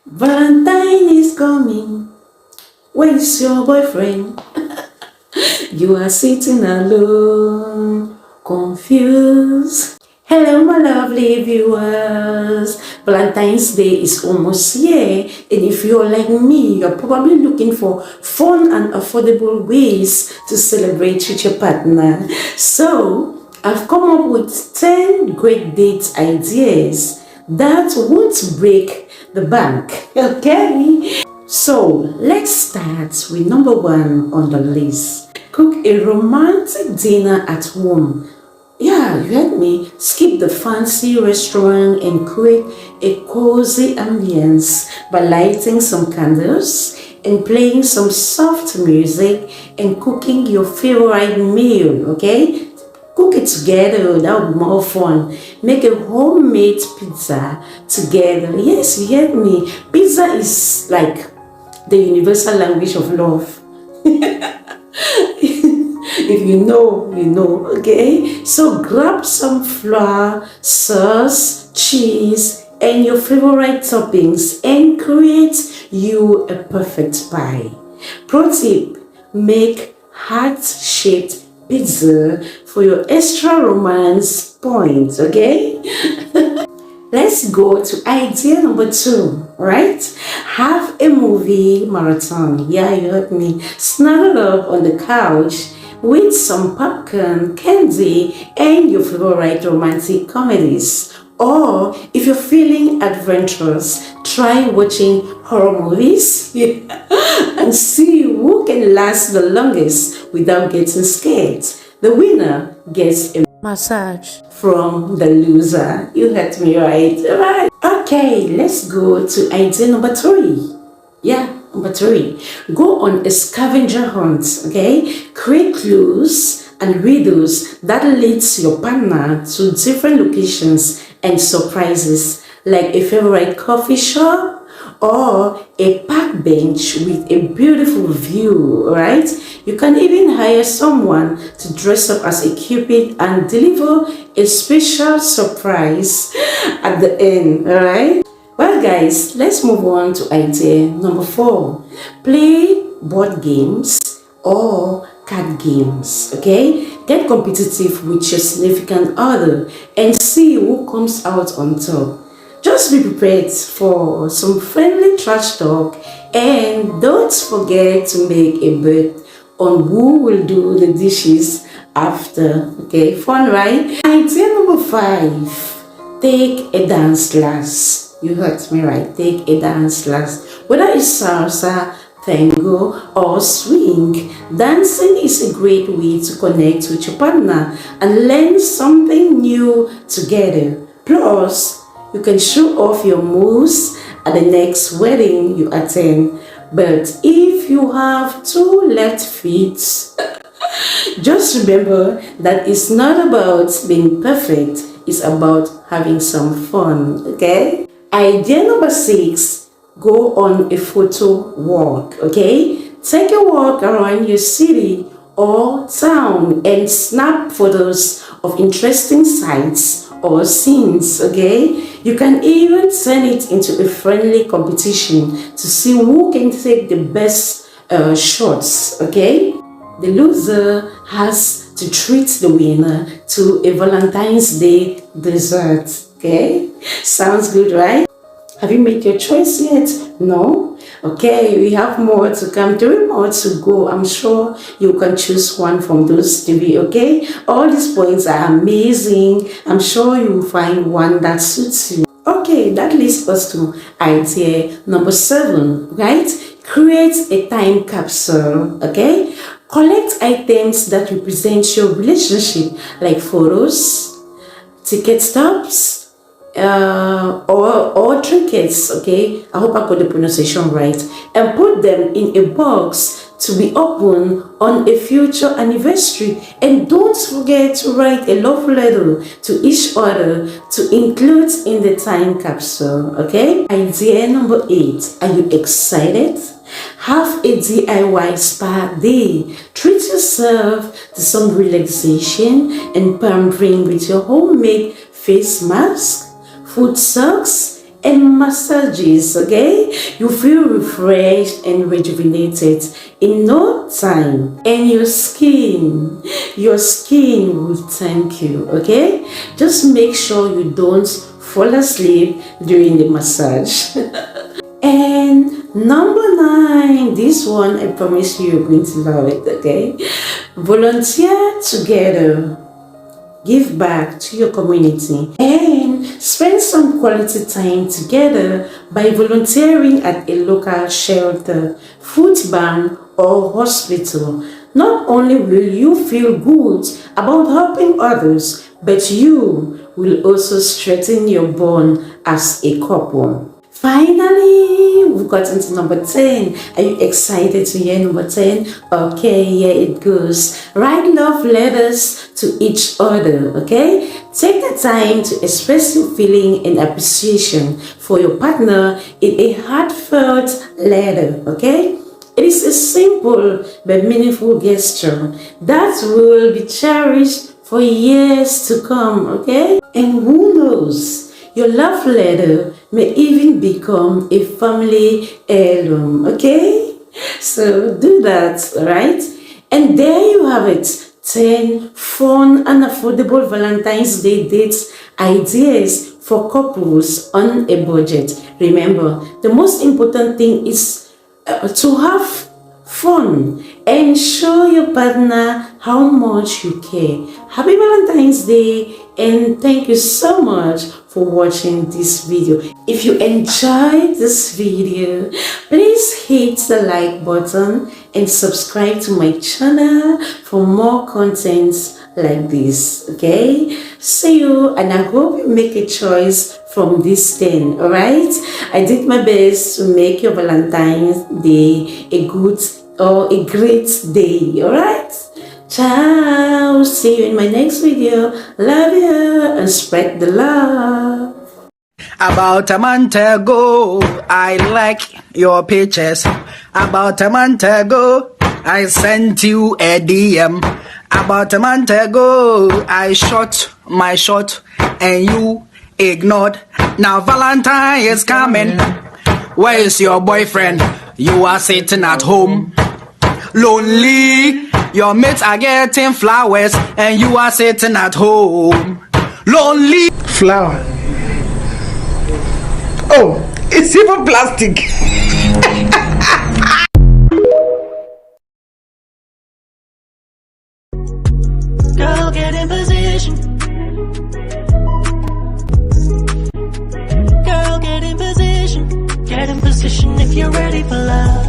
Valentine is coming. Where's your boyfriend? You are sitting alone, confused. Hello, my lovely viewers. Valentine's Day is almost here, and if you're like me, you're probably looking for fun and affordable ways to celebrate with your partner. So, I've come up with 10 great date ideas that won't break the bank. Okay? So, let's start with number one on the list. Cook a romantic dinner at home. Yeah, you heard me. Skip the fancy restaurant and create a cozy ambience by lighting some candles and playing some soft music and cooking your favorite meal, okay? Cook it together, that would be more fun. Make a homemade pizza together. Yes, you heard me. Pizza is like the universal language of love. If you know, you know, okay? So grab some flour, sauce, cheese, and your favorite toppings and create you a perfect pie. Pro tip, make heart-shaped pizza for your extra romance points, okay? Let's go to idea number two, right? Have a movie marathon. Yeah, you heard me. Snuggle up on the couch with some popcorn, candy, and your favorite romantic comedies. Or if you're feeling adventurous, try watching horror movies and see who can last the longest without getting scared. The winner gets a massage from the loser. You heard me right? Right. Okay, let's go to idea number three. Yeah, number three. Go on a scavenger hunt, okay? Create clues and riddles that leads your partner to different locations and surprises, like a favorite coffee shop or a park bench with a beautiful view, right? You can even hire someone to dress up as a cupid and deliver a special surprise at the end, alright? Well guys, let's move on to idea number four. Play board games or card games, okay? Get competitive with your significant other and see who comes out on top. Just be prepared for some friendly trash talk and don't forget to make a bet on who will do the dishes after. Okay, fun, right? Idea number five. Take a dance class. You heard me right. Take a dance class. Whether it's salsa, tango, or swing, dancing is a great way to connect with your partner and learn something new together. Plus, you can show off your moves at the next wedding you attend. But if you have two left feet, just remember that it's not about being perfect, it's about having some fun, okay? Idea number six, go on a photo walk, okay? Take a walk around your city or town and snap photos of interesting sights or scenes, okay? You can even turn it into a friendly competition to see who can take the best shots, okay? The loser has to treat the winner to a Valentine's Day dessert, okay? Sounds good, right? Have you made your choice yet? No? Okay, we have more to come, 3 more to go. I'm sure you can choose one from those three, okay? All these points are amazing. I'm sure you will find one that suits you. Okay, that leads us to idea number 7, right? Create a time capsule, okay? Collect items that represent your relationship, like photos, ticket stubs, or trinkets, okay? I hope I got the pronunciation right. And put them in a box to be opened on a future anniversary. And don't forget to write a love letter to each other to include in the time capsule, okay? Idea number 8. Are you excited? Have a DIY spa day. Treat yourself to some relaxation and pampering with your homemade face mask, foot socks, and massages, okay? You feel refreshed and rejuvenated in no time, and your skin will thank you, okay? Just make sure you don't fall asleep during the massage. And number 9, this one I promise you're going to love it, okay? Volunteer together. Give back to your community and spend some quality time together by volunteering at a local shelter, food bank, or hospital. Not only will you feel good about helping others, but you will also strengthen your bond as a couple. Finally, we've gotten to number 10. Are you excited to hear number 10? Okay, here it goes. Write love letters to each other, okay? Take the time to express your feeling and appreciation for your partner in a heartfelt letter, okay? It is a simple but meaningful gesture that will be cherished for years to come, okay? And who knows? Your love letter may even become a family heirloom, okay? So do that, right? And there you have it. 10 fun and affordable Valentine's Day dates ideas for couples on a budget. Remember, the most important thing is to have fun and show your partner how much you care. Happy Valentine's Day, and thank you so much for watching this video. If you enjoyed this video, please hit the like button and subscribe to my channel for more contents like this, okay? See you, and I hope you make a choice from these 10, all right? I did my best to make your Valentine's Day a good or a great day, all right? Ciao! See you in my next video. Love you and spread the love. About a month ago, I like your pictures. About a month ago, I sent you a DM. About a month ago, I shot my shot and you ignored. Now Valentine is coming. Where is your boyfriend? You are sitting at home, lonely. Your mates are getting flowers and you are sitting at home, lonely. Flower. Oh, it's even plastic. Girl, get in position. Girl, get in position. Get in position if you're ready for love.